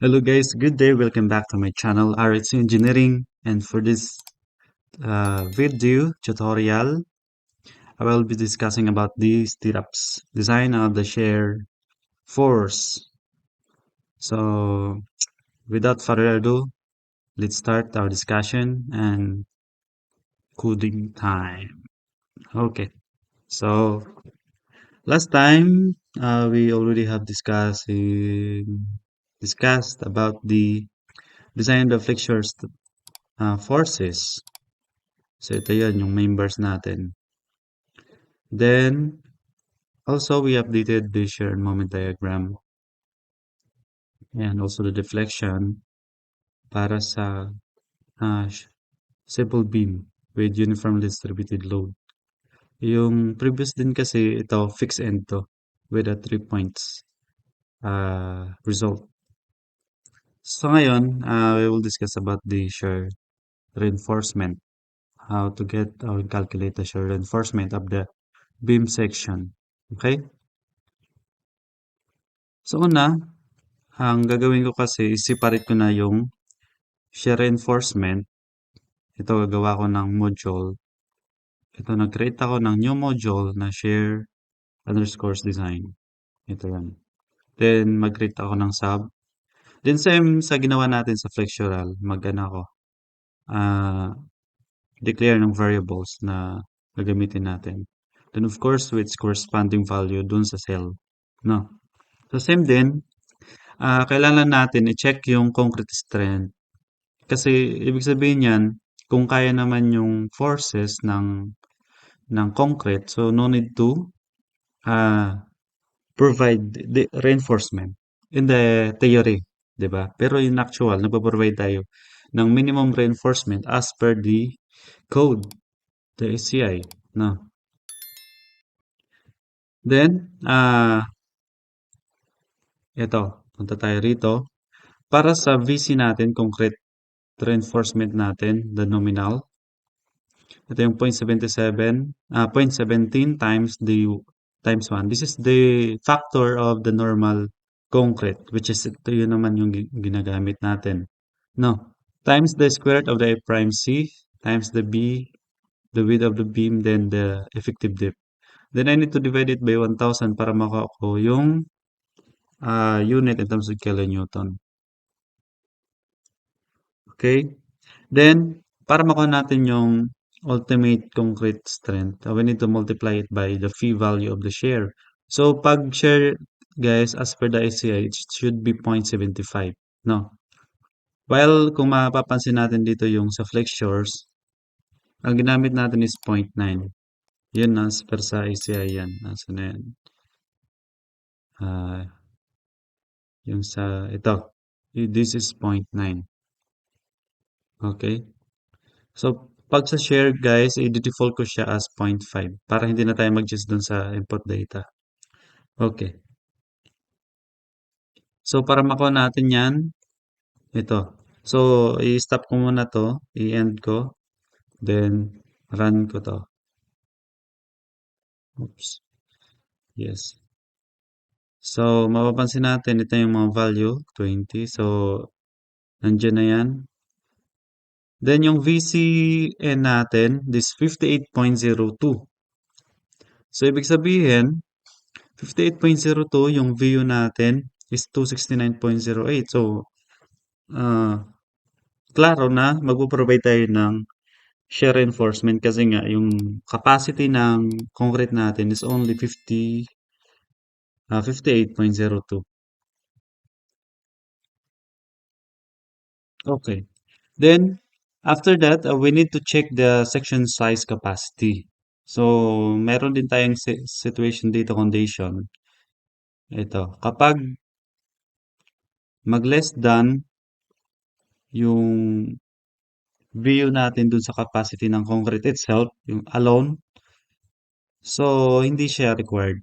Hello guys, good day. Welcome back to my channel RX Engineering. And for this video tutorial, I will be discussing about the stirrups, design of the shear force. So without further ado, let's start our discussion and coding time. Okay, so last time we already have discussed about the design of flexures forces. So ito yun, yung members natin. Then, also we updated the shear moment diagram and also the deflection para sa simple beam with uniformly distributed load. Yung previous din kasi ito, fixed end to with a 3 points result. So ngayon, we will discuss about the shear reinforcement, how to get or calculate the shear reinforcement of the beam section. Okay? So una, ang gagawin ko kasi is separate ko na yung shear reinforcement. Ito gagawa ko ng module. Ito nag-create ako ng new module na shear underscores design. Ito yan. Then mag-create ako ng sub. Then same sa ginawa natin sa flexural, mag-ano ako, ah, declare ng variables na gagamitin natin. Then of course with corresponding value dun sa cell. No? So same din, kailangan natin i-check yung concrete strength. Kasi ibig sabihin yan, kung kaya naman yung forces ng concrete, so no need to uh, provide the reinforcement in the theory, 'di ba? Pero in actual, nagpo-provide tayo ng minimum reinforcement as per the code, the SCI, no? Then, ito, punta tayo rito. Para sa VC natin, concrete reinforcement natin, the nominal, ito yung 0.77, 0.17 times the times 1. This is the factor of the normal concrete, which is ito yun naman yung ginagamit natin. No. Times the square root of the A prime C times the width of the beam, then the effective depth. Then I need to divide it by 1,000 para makuha ko yung unit in terms of kilonewton. Okay? Then, para makuha natin yung ultimate concrete strength, we need to multiply it by the phi value of the shear. So, pag shear, guys, as per the ICI, it should be 0.75. No? While kung mapapansin natin dito yung sa flexures, ang ginamit natin is 0.9. Yun, as per sa ICI yan. Nasa na yan? Ah, yung sa, ito. This is 0.9. Okay? So, pag sa share guys, i-default ko siya as 0.5 para hindi na tayo mag-gist dun sa input data. Okay. So, para makuha natin yan, ito. So, i-stop ko muna to, i-end ko, then run ko to. Oops. Yes. So, mapapansin natin, ito yung mga value, 20. So, nandiyan na yan. Then, yung VCN natin, this 58.02. So, ibig sabihin, 58.02, yung VU natin is 269.08. So, ah, klaro na magpo-provide tayo ng shear reinforcement kasi nga yung capacity ng concrete natin is only 58.02. Okay. Then, after that, we need to check the section size capacity. So, meron din tayong situation dito condition. Ito, kapag mag-less than yung VU natin dun sa capacity ng concrete itself, yung alone, so hindi siya required.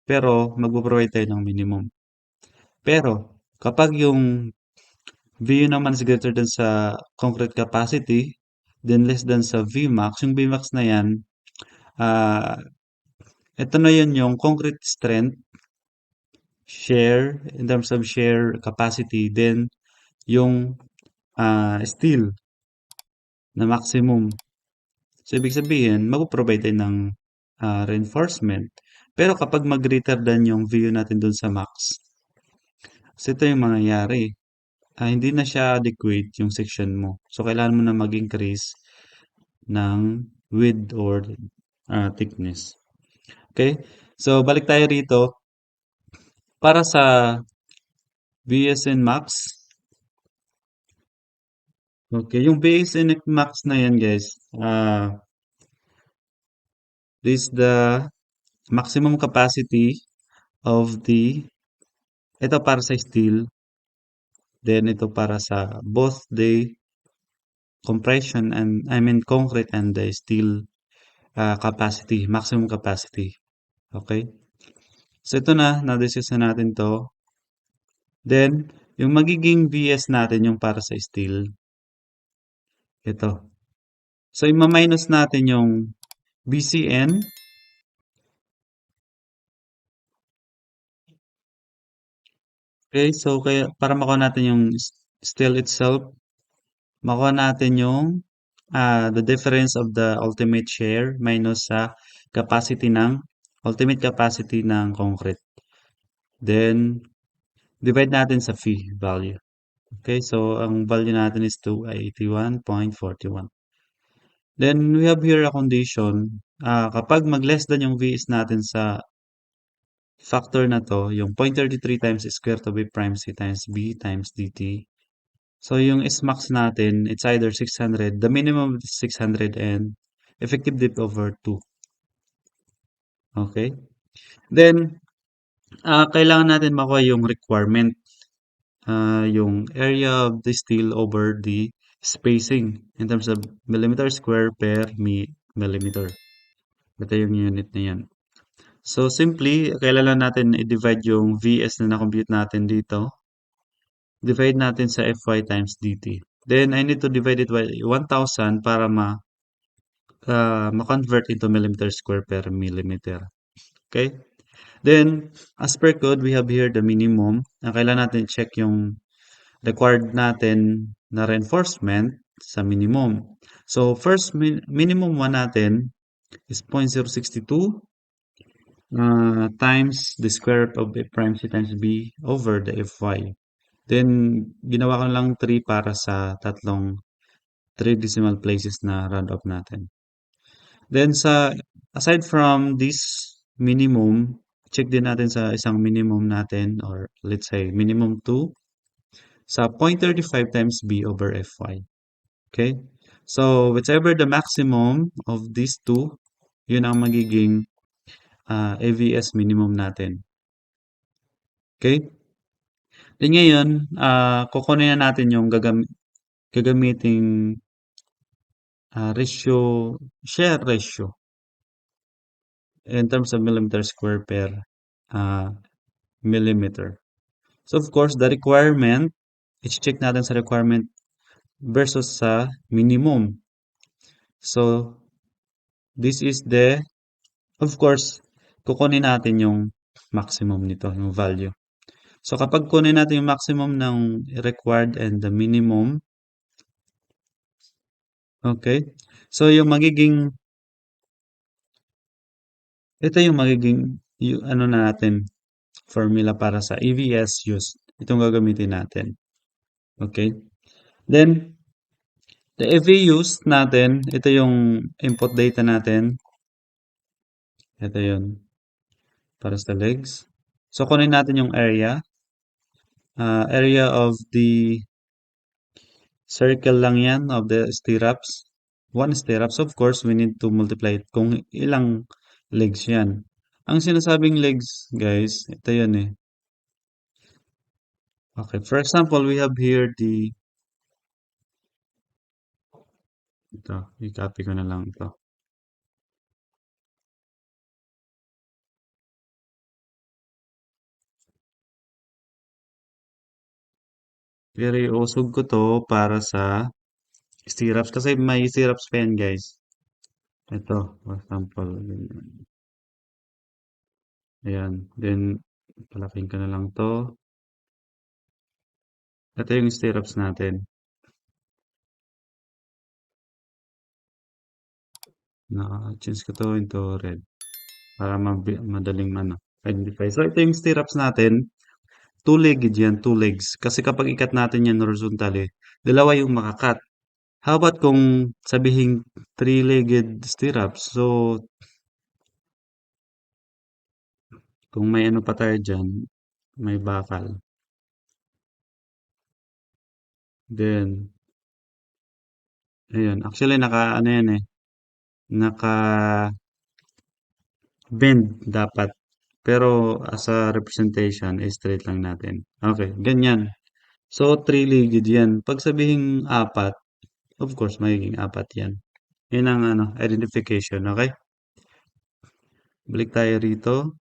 Pero magpo-provide tayo ng minimum. Pero kapag yung VU naman is greater than sa concrete capacity, then less than sa Vmax, yung Vmax na yan, ito na yun yung concrete strength share, in terms of share capacity, then yung steel na maximum. So, ibig sabihin, mag-provide tayo ng reinforcement. Pero kapag mag-greater than yung VU natin dun sa max, so ito yung mangyayari. Hindi na siya adequate yung section mo. So, kailangan mo na mag-increase ng width or thickness. Okay? So, balik tayo rito. Para sa VSN Max, okay, yung VSN Max na yan guys, this is the maximum capacity of the, ito para sa steel, then ito para sa both the compression and, I mean concrete and the steel capacity, maximum capacity. Okay? So ito na-discuss na natin to. Then, yung magiging VS natin, yung para sa steel, ito. So, ima-minus natin yung BCN. Okay, so kaya para makuha natin yung steel itself, makuha natin yung the difference of the ultimate share minus sa capacity ng ultimate capacity ng concrete. Then, divide natin sa phi value. Okay, so ang value natin is 281.41. Then, we have here a condition. Kapag mag-less than yung V is natin sa factor na to, yung 0.33 times square to B prime C times B times dt. So, yung S-max natin, it's either 600. The minimum is 600 and effective depth over 2. Okay? Then, kailangan natin makuha yung requirement. Yung area of the steel over the spacing in terms of millimeter square per millimeter. Ito yung unit na yan. So, simply, kailangan natin i-divide yung VS na na-compute natin dito. Divide natin sa Fy times dt. Then, I need to divide it by 1,000 para ma-convert into millimeter square per millimeter. Okay? Then, as per code, we have here the minimum. Kailangan natin check yung required natin na reinforcement sa minimum. So, first minimum one natin is 0.062 times the square root of a prime c times b over the fy. Then, ginawa ko lang 3 para sa tatlong 3 decimal places na round off natin. Then, aside from this minimum, check din natin sa isang minimum natin or let's say minimum 2 sa 0.35 times b over fy. Okay? So, whichever the maximum of these two, yun ang magiging AVS minimum natin. Okay? Then ngayon, kukunin na natin yung gagamiting share ratio in terms of millimeter square per millimeter. So, of course, the requirement, i-check natin sa requirement versus sa minimum. So, this is of course, kukunin natin yung maximum nito, yung value. So, kapag kunin natin yung maximum ng required and the minimum, okay? So, ito yung magiging, ano na natin, formula para sa EVS use. Itong gagamitin natin. Okay? Then, the EV use natin, ito yung input data natin. Ito yun. Para sa legs. So, kunin natin yung area. Area of the circle lang yan of the stirrups. One stirrups, of course, we need to multiply it kung ilang legs yan. Ang sinasabing legs, guys, ito yun eh. Okay, for example, we have here ito, i-copy ko na lang ito. Pero iusog ko to para sa stirrups kasi may stirrups pa yan, guys. Ito, for example. Ayan. Then, Palaking ko na lang to. Ito yung stirrups natin. Naka-change ko to into red para madaling identify. So, ito yung stirrups natin. Two-legged yan, two legs. Kasi kapag ikat natin yan horizontally, dalawa yung makakat. How about kung sabihin three-legged stirrups? So, kung may ano pa tayo dyan, may bakal. Then, ayun. Actually, ano yan eh. Naka-bend dapat. Pero as a representation, straight lang natin. Okay, ganyan. So, three-legged yan. Pag sabihing apat, of course, magiging apat yan. Yan ang identification, okay? Balik tayo rito.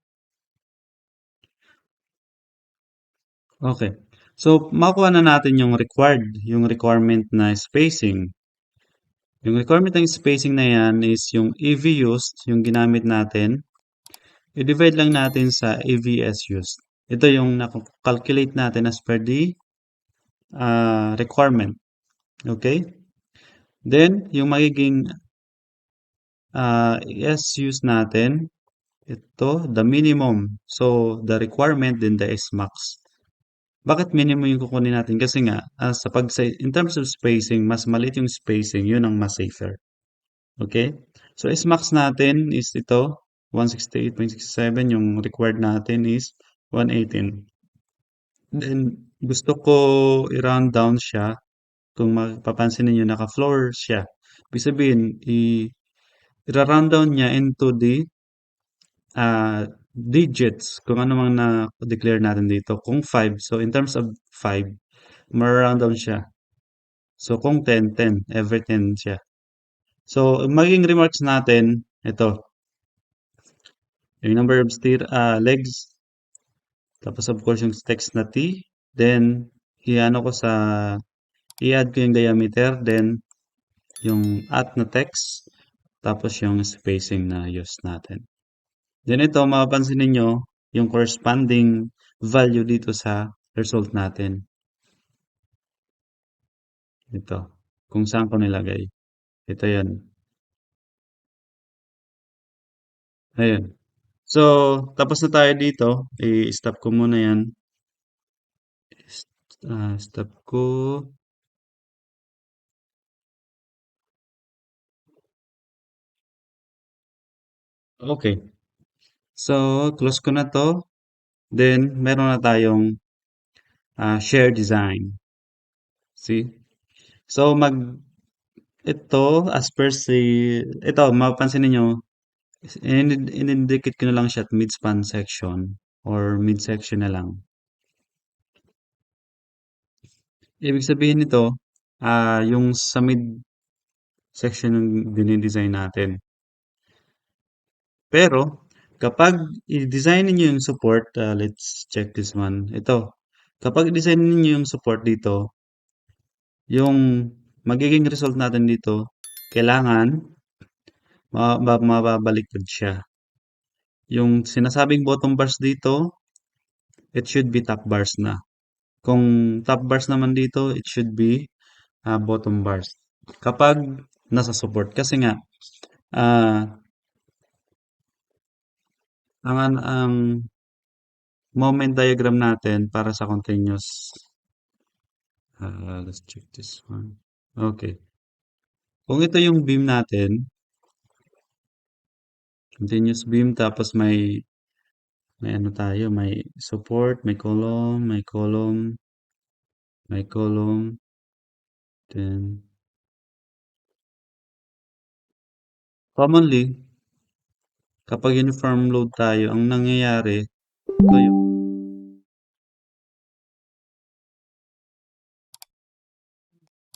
Okay. So, makuha na natin yung requirement na spacing. Yung requirement ng spacing na yan is yung EV used, yung ginamit natin. I-divide lang natin sa EVS used. Ito yung calculate natin as per the requirement. Okay? Then, yung magiging S used natin, ito, the minimum. So, the requirement, then the S max. Bakit minimum yung kukunin natin? Kasi nga, in terms of spacing, mas maliit yung spacing, yun ang mas safer. Okay? So, S max natin is ito, 168.67. Yung required natin is 118. Then, gusto ko i-round down siya. Kung mapapansin ninyo, naka-floor siya. Ibig sabihin, i-round down niya into the digits. Kung ano mang na-declare natin dito. Kung 5, so in terms of 5, ma-round down siya. So, kung 10, 10. Every 10 siya. So, magiging remarks natin, ito. Yung number of legs. Tapos, of course, yung text na T. Then, i-add ko yung diameter. Then, yung at na text. Tapos, yung spacing na use natin. Then, ito, mapapansin ninyo, yung corresponding value dito sa result natin. Ito. Kung saan ko nilagay. Ito yan. Ayun. So, tapos na tayo dito. I-stop ko muna yan. Stop ko. Okay. So, close ko na to. Then, meron na tayong share design. See? So, ito, as per ito, mapapansin niyo in-indicate ko na lang siya at mid-span section or mid-section na lang. Ibig sabihin nito, yung sa mid-section yung dinidesign natin. Pero, kapag i-design niyo yung support, let's check this one. Ito, kapag i-design niyo yung support dito, yung magiging result natin dito, kailangan mababaliktad siya. Yung sinasabing bottom bars dito, it should be top bars na. Kung top bars naman dito, it should be bottom bars. Kapag nasa support. Kasi nga, uh, ang moment diagram natin para sa continuous. Let's check this one. Okay. Kung ito yung beam natin, continuous beam, tapos may ano tayo, may support, may column, then commonly, kapag uniform load tayo, ang nangyayari, ito yung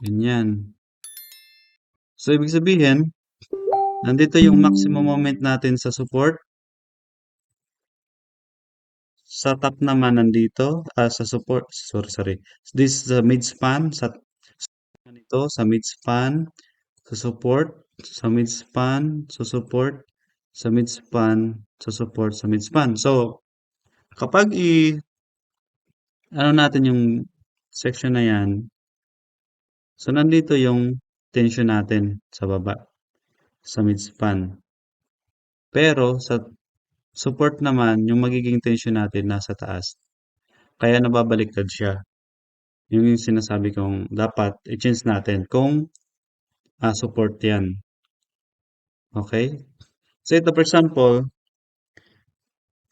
ganyan. So, ibig sabihin, nandito yung maximum moment natin sa support. Sa top naman nandito, sa support, sorry. This is the mid-span, sa mid-span, sa support, sa mid-span, sa support, sa mid-span, sa support, sa mid-span. So, Kapag ano natin yung section na yan, so nandito yung tension natin sa baba, sa midspan. Pero sa support naman, yung magiging tension natin nasa taas. Kaya nababaliktad siya. Yun yung sinasabi kong dapat i-change natin kung support yan. Okay? So ito for example,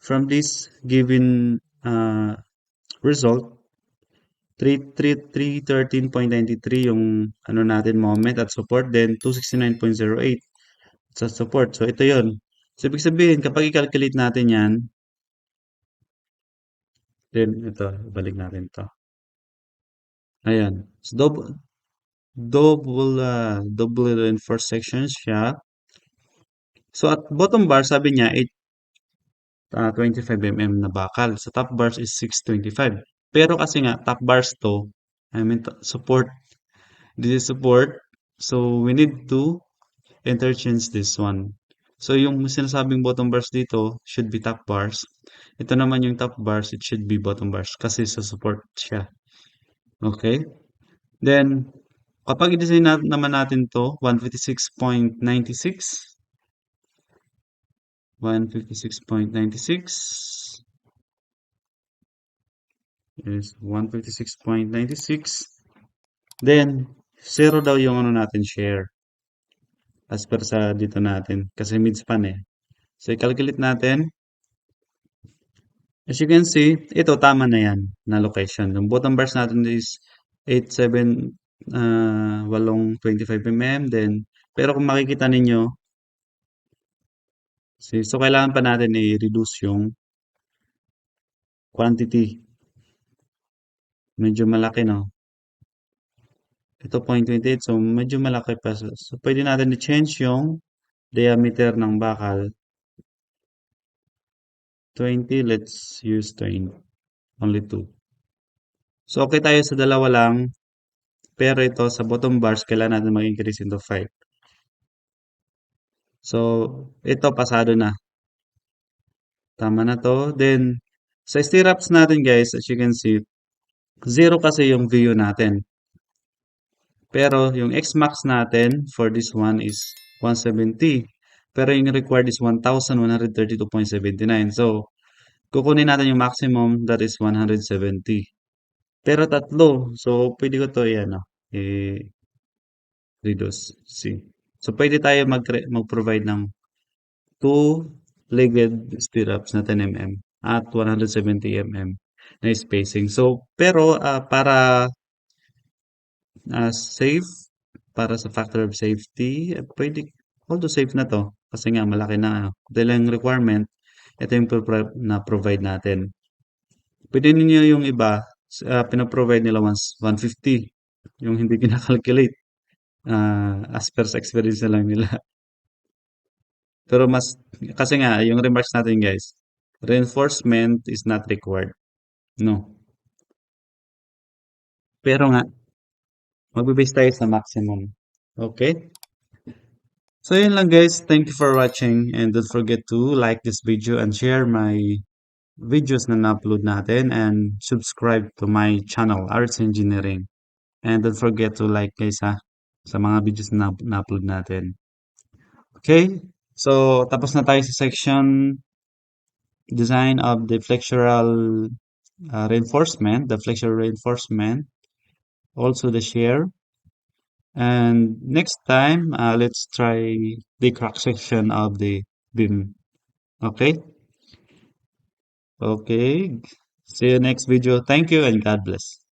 from this given result, 313.93 yung ano natin moment at support, then 269.08 sa support. So ito yon. So ibig sabihin, kapag i-calculate natin yan, then ito, balik natin to. Ayan. So double reinforced section siya. So at bottom bar, sabi niya, 25 mm na bakal. So top bars is 625. Pero kasi nga, top bars to, I mean, support. This is support. So we need to interchange this one. So yung sinasabing bottom bars dito should be top bars. Ito naman yung top bars, it should be bottom bars kasi sa support siya. Okay? Then, kapag i-design naman natin to, 156.96, 156.96 is 156.96. Then, zero daw yung ano natin share as per sa dito natin kasi midspan eh. So, i-calculate natin. As you can see, ito tama na yan na location. Yung bottom bars natin is 87, 25 mm. Then, pero kung makikita ninyo, so kailangan pa natin i-reduce yung quantity. Medyo malaki, no? Ito 0.28, so medyo malaki pa. So pwede natin i-change yung diameter ng bakal. 20, let's use 20. Only 2. So okay tayo sa dalawa lang. Pero ito sa bottom bars, kailangan natin mag-increase into 5. So, ito pasado na. Tama na to. Then, sa stirrups natin guys, as you can see, 0 kasi yung VU natin. Pero yung X-max natin for this one is 170. Pero yung required is 1,132.79. So, kukunin natin yung maximum, that is 170. Pero tatlo. So, pwede ko to i-reduce. See. So, pwede tayo mag-provide ng two-legged stirrups na 10 mm at 170 mm na spacing. So, pero para safe, para sa factor of safety, pwede, although safe na to, kasi nga malaki na, dahil ang requirement, ito yung na-provide natin. Pwede ninyo yung iba, pinaprovide nila once 150, yung hindi kinakalculate, as per sa experience na lang nila. Pero mas, kasi nga, yung remarks natin guys, reinforcement is not required. No. Pero nga, magbe-base tayo sa maximum. Okay? So yun lang guys. Thank you for watching and don't forget to like this video and share my videos na na-upload natin and subscribe to my channel, Arts Engineering. And don't forget to like guys ha, sa mga videos na na-upload natin. Okay? So tapos na tayo sa section design of the flexural reinforcement, the flexural reinforcement, also the shear. And next time, let's try the cross section of the beam. Okay? Okay. See you next video. Thank you and God bless.